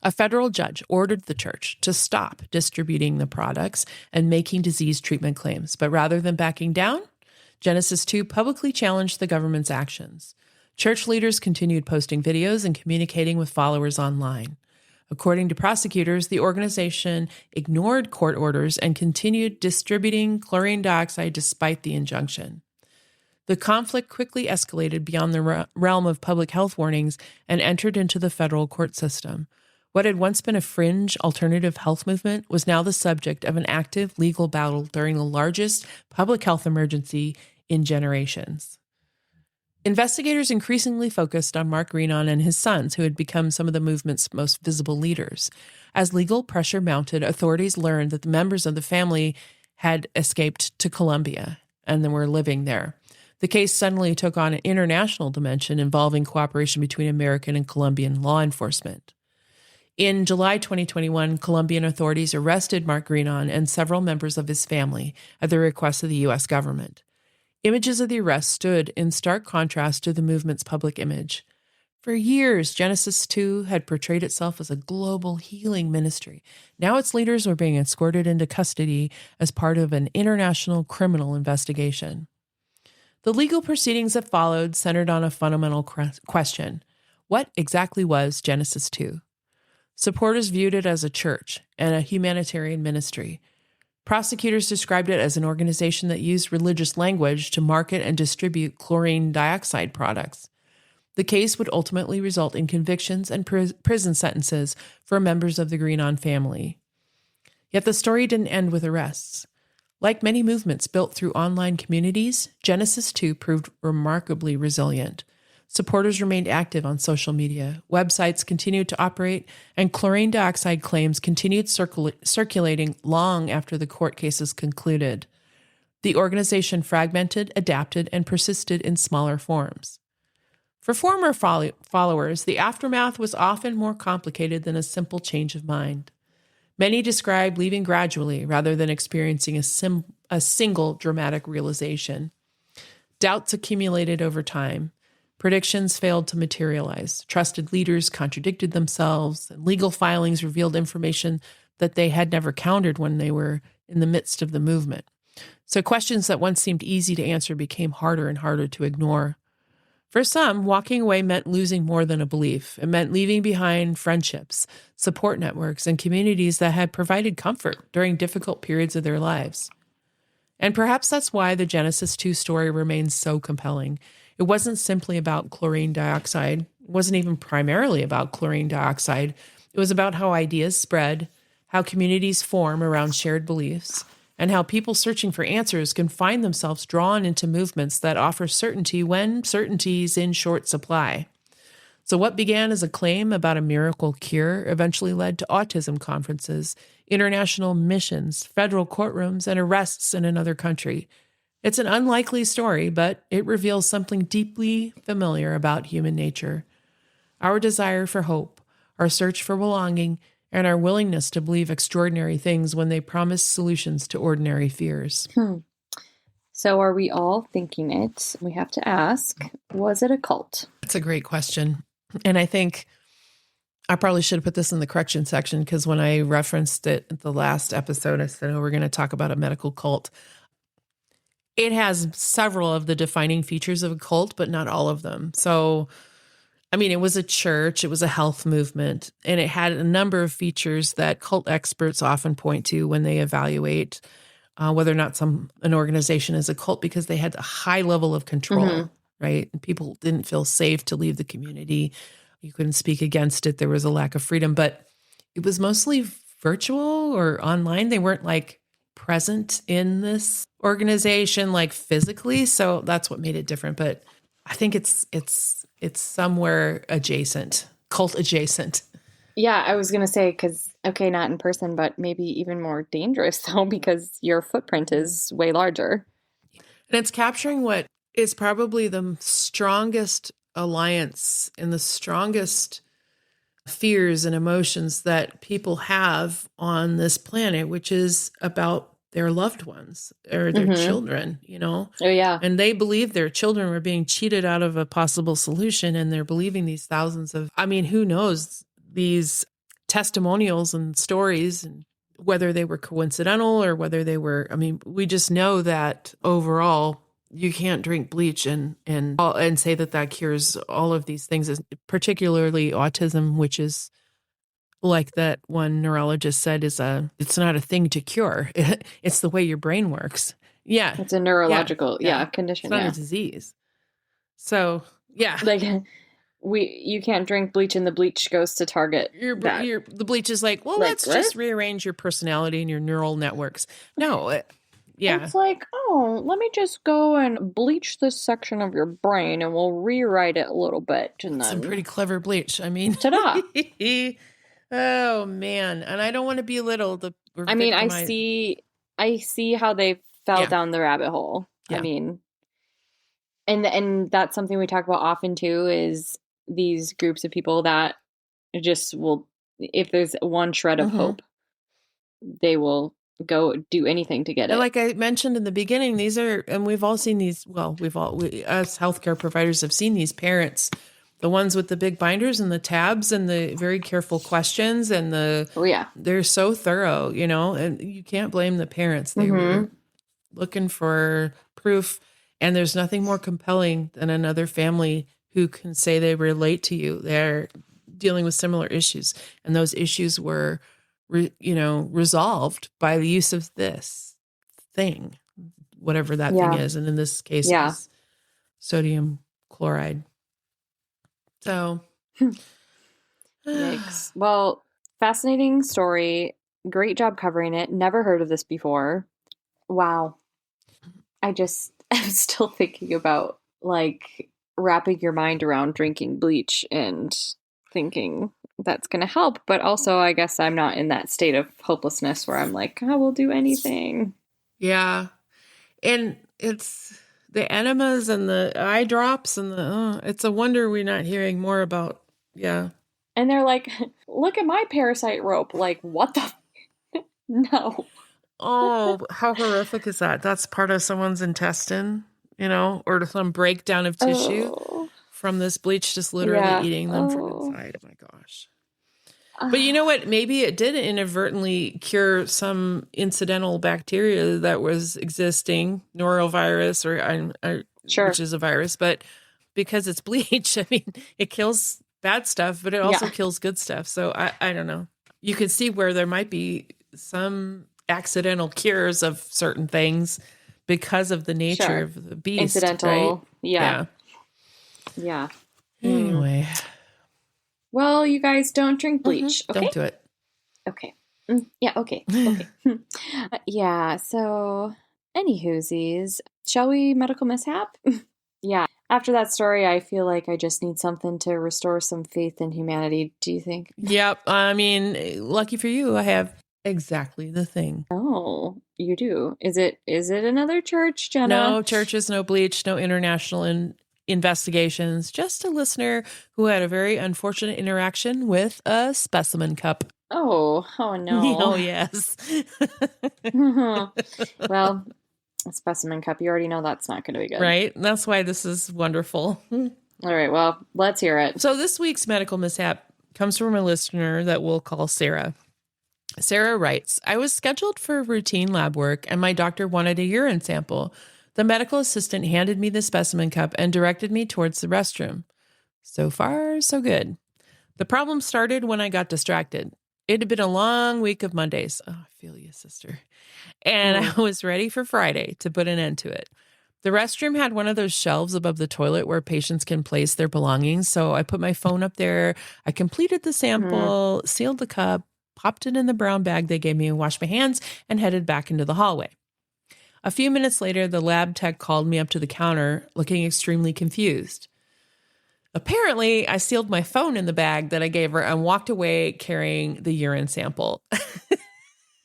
A federal judge ordered the church to stop distributing the products and making disease treatment claims, but rather than backing down, Genesis 2 publicly challenged the government's actions. Church leaders continued posting videos and communicating with followers online. According to prosecutors, the organization ignored court orders and continued distributing chlorine dioxide despite the injunction. The conflict quickly escalated beyond the realm of public health warnings and entered into the federal court system. What had once been a fringe alternative health movement was now the subject of an active legal battle during the largest public health emergency in generations. Investigators increasingly focused on Mark Grenon and his sons, who had become some of the movement's most visible leaders. As legal pressure mounted, authorities learned that the members of the family had escaped to Colombia and were living there. The case suddenly took on an international dimension involving cooperation between American and Colombian law enforcement. In July 2021, Colombian authorities arrested Mark Grenon and several members of his family at the request of the U.S. government. Images of the arrest stood in stark contrast to the movement's public image. For years, Genesis 2 had portrayed itself as a global healing ministry. Now its leaders were being escorted into custody as part of an international criminal investigation. The legal proceedings that followed centered on a fundamental question. What exactly was Genesis 2? Supporters viewed it as a church and a humanitarian ministry. Prosecutors described it as an organization that used religious language to market and distribute chlorine dioxide products. The case would ultimately result in convictions and prison sentences for members of the Grenon family. Yet the story didn't end with arrests. Like many movements built through online communities, Genesis 2 proved remarkably resilient. Supporters remained active on social media, websites continued to operate, and chlorine dioxide claims continued circulating long after the court cases concluded. The organization fragmented, adapted, and persisted in smaller forms. For former followers, the aftermath was often more complicated than a simple change of mind. Many described leaving gradually rather than experiencing a single dramatic realization. Doubts accumulated over time. Predictions failed to materialize. Trusted leaders contradicted themselves, and legal filings revealed information that they had never countered when they were in the midst of the movement. So questions that once seemed easy to answer became harder and harder to ignore. For some, walking away meant losing more than a belief. It meant leaving behind friendships, support networks, and communities that had provided comfort during difficult periods of their lives. And perhaps that's why the Genesis 2 story remains so compelling. It wasn't simply about chlorine dioxide. It wasn't even primarily about chlorine dioxide. It was about how ideas spread, how communities form around shared beliefs, and how people searching for answers can find themselves drawn into movements that offer certainty when certainty's in short supply. So what began as a claim about a miracle cure eventually led to autism conferences, international missions, federal courtrooms, and arrests in another country. It's an unlikely story, but it reveals something deeply familiar about human nature. Our desire for hope, our search for belonging, and our willingness to believe extraordinary things when they promise solutions to ordinary fears. So are we all thinking it? We have to ask, was it a cult? That's a great question. And I think I probably should have put this in the correction section because when I referenced it at the last episode, I said, we're going to talk about a medical cult. It has several of the defining features of a cult, but not all of them. So, I mean, it was a church, it was a health movement, and it had a number of features that cult experts often point to when they evaluate whether or not an organization is a cult, because they had a high level of control, right? And people didn't feel safe to leave the community. You couldn't speak against it. There was a lack of freedom, but it was mostly virtual or online. They weren't like present in this organization like physically, so that's what made it different. But I think it's somewhere adjacent, cult adjacent. Yeah, I was gonna say, because okay, not in person, but maybe even more dangerous though, because your footprint is way larger. And it's capturing what is probably the strongest alliance and the strongest fears and emotions that people have on this planet, which is about their loved ones or their children, you know? Oh, yeah. And they believe their children were being cheated out of a possible solution. And they're believing these thousands of, I mean, who knows, these testimonials and stories, and whether they were coincidental or whether they were, I mean, we just know that overall, you can't drink bleach and say that cures all of these things, particularly autism, which is, like that one neurologist said, it's not a thing to cure. It's the way your brain works. Yeah. It's a neurological condition. It's not a disease. So, yeah. Like you can't drink bleach and the bleach goes to target. The bleach is like, well, let's just rearrange your personality and your neural networks. No. Yeah. It's like, oh, let me just go and bleach this section of your brain and we'll rewrite it a little bit. And then some pretty clever bleach. I mean, ta-da. Oh man, and I don't want to belittle the. I mean, I see how they fell down the rabbit hole. Yeah. I mean, and that's something we talk about often too, is these groups of people that just will if there's one shred of hope, they will go do anything to get And it. like I mentioned in the beginning, these are, and we've all seen these, well, we as healthcare providers have seen these parents, the ones with the big binders and the tabs and the very careful questions and they're so thorough, you know, and you can't blame the parents. They were looking for proof, and there's nothing more compelling than another family who can say they relate to you. They're dealing with similar issues, and those issues were resolved by the use of this thing, whatever that thing is. And in this case, it's sodium chloride. So, yikes. Well, fascinating story. Great job covering it. Never heard of this before. Wow. I'm still thinking about like wrapping your mind around drinking bleach and thinking that's going to help. But also, I guess I'm not in that state of hopelessness where I'm like, I will do anything. Yeah. And it's the enemas and the eye drops and it's a wonder we're not hearing more about. Yeah. And they're like, look at my parasite rope. Like, what the? No. Oh, how horrific is that? That's part of someone's intestine, you know, or some breakdown of tissue from this bleach just literally eating them from inside. Oh my gosh. But you know what? Maybe it did inadvertently cure some incidental bacteria that was existing, norovirus which is a virus, but because it's bleach, I mean, it kills bad stuff, but it also kills good stuff. So I don't know. You can see where there might be some accidental cures of certain things because of the nature of the beast. Incidental. Right? Yeah. Anyway. Well, you guys don't drink bleach. Okay? Don't do it. Okay. Yeah, okay. Yeah, so anywhoosies, shall we medical mishap? Yeah. After that story, I feel like I just need something to restore some faith in humanity. Do you think? Yep. I mean, lucky for you, I have exactly the thing. Oh, you do. Is it another church, Jenna? No churches, no bleach, no international investigations. Just a listener who had a very unfortunate interaction with a specimen cup. Oh no. Oh, yes. Well, a specimen cup. You already know that's not going to be good. Right? That's why this is wonderful. All right. Well, let's hear it. So this week's medical mishap comes from a listener that we'll call Sarah. Sarah writes, I was scheduled for routine lab work and my doctor wanted a urine sample. The medical assistant handed me the specimen cup and directed me towards the restroom. So far, so good. The problem started when I got distracted. It had been a long week of Mondays. Oh, I feel you, sister. And I was ready for Friday to put an end to it. The restroom had one of those shelves above the toilet where patients can place their belongings. So I put my phone up there. I completed the sample, sealed the cup, popped it in the brown bag they gave me, and washed my hands and headed back into the hallway. A few minutes later, the lab tech called me up to the counter, looking extremely confused. Apparently, I sealed my phone in the bag that I gave her and walked away carrying the urine sample.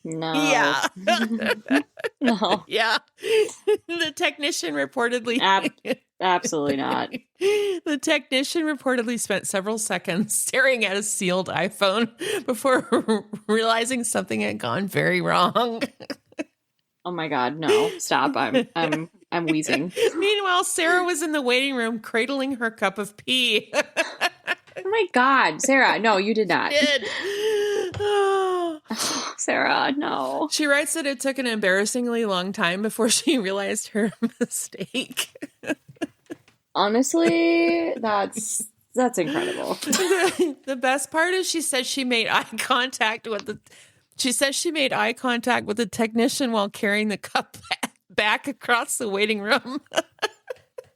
No. Yeah. No. Yeah. The technician reportedly... Absolutely not. The technician reportedly spent several seconds staring at a sealed iPhone before realizing something had gone very wrong. Oh my God, no. Stop. I'm wheezing. Meanwhile, Sarah was in the waiting room cradling her cup of pee. Oh my God, Sarah. No, you did not. Did. Oh, Sarah, no. She writes that it took an embarrassingly long time before she realized her mistake. Honestly, that's incredible. The best part is she said she made eye contact with the technician while carrying the cup back across the waiting room.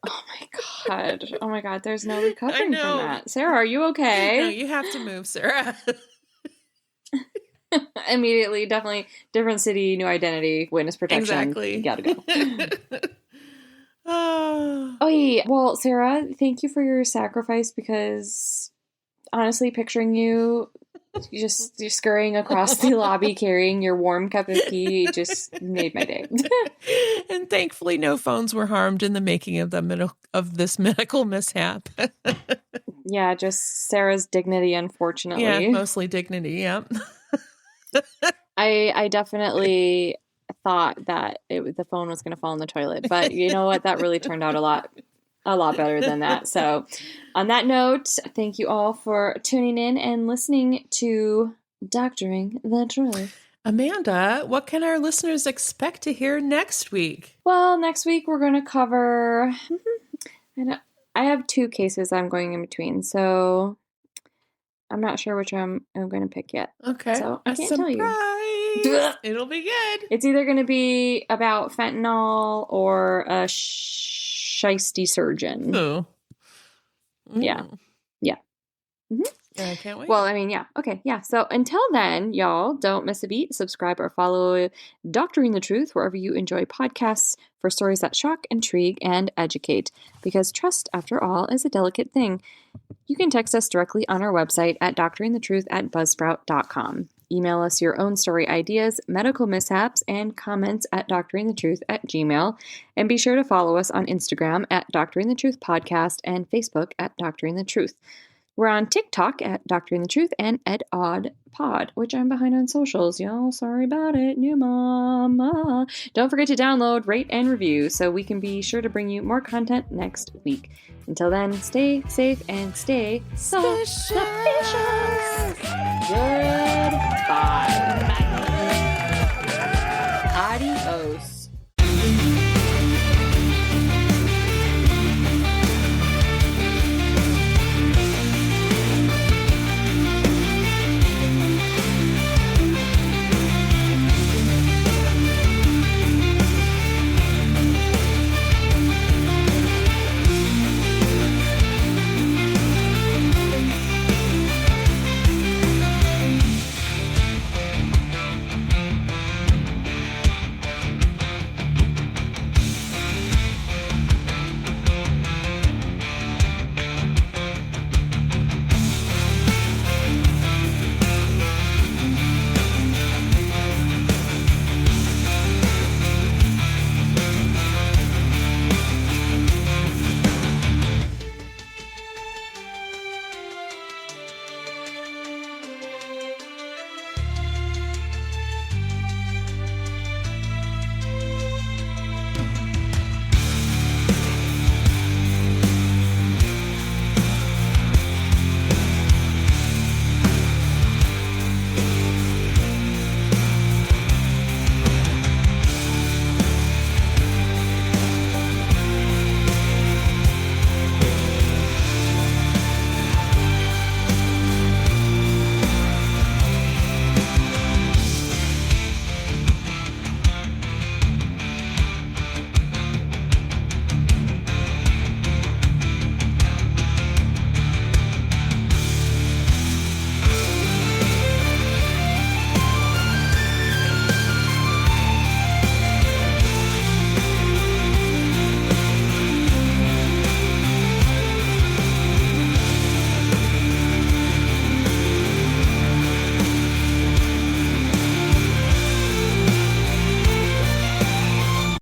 Oh my God. There's no recovering from that. Sarah, are you okay? No, you have to move, Sarah. Immediately, definitely different city, new identity, witness protection. Exactly. You gotta go. Oh, yeah. Well, Sarah, thank you for your sacrifice because honestly, picturing you just scurrying across the lobby carrying your warm cup of tea just made my day. And thankfully, no phones were harmed in the making of this medical mishap. Yeah, just Sarah's dignity, unfortunately. Yeah, mostly dignity. Yeah. I definitely thought that the phone was going to fall in the toilet, but you know what? That really turned out a lot better than that. So, on that note, thank you all for tuning in and listening to Doctoring the Truth. Amanda, what can our listeners expect to hear next week? Well, next week we're going to cover. I have 2 cases I'm going in between, so I'm not sure which I'm going to pick yet. Okay. So I can't tell you. It'll be good. It's either going to be about fentanyl or a shisty surgeon. Ooh. Yeah. Yeah. Mm-hmm. Yeah, I can't wait. Well, I mean, yeah. Okay, yeah. So until then, y'all, don't miss a beat. Subscribe or follow Doctoring the Truth wherever you enjoy podcasts for stories that shock, intrigue, and educate. Because trust, after all, is a delicate thing. You can text us directly on our website at doctoringthetruth@buzzsprout.com. Email us your own story ideas, medical mishaps, and comments at doctoringthetruth@gmail. And be sure to follow us on Instagram at Doctoring the Truth Podcast and Facebook at Doctoring the Truth. We're on TikTok at Doctoring the Truth and EdOddPod, which I'm behind on socials, y'all. Sorry about it, new mama. Don't forget to download, rate, and review so we can be sure to bring you more content next week. Until then, stay safe and stay suspicious. Goodbye. Bye.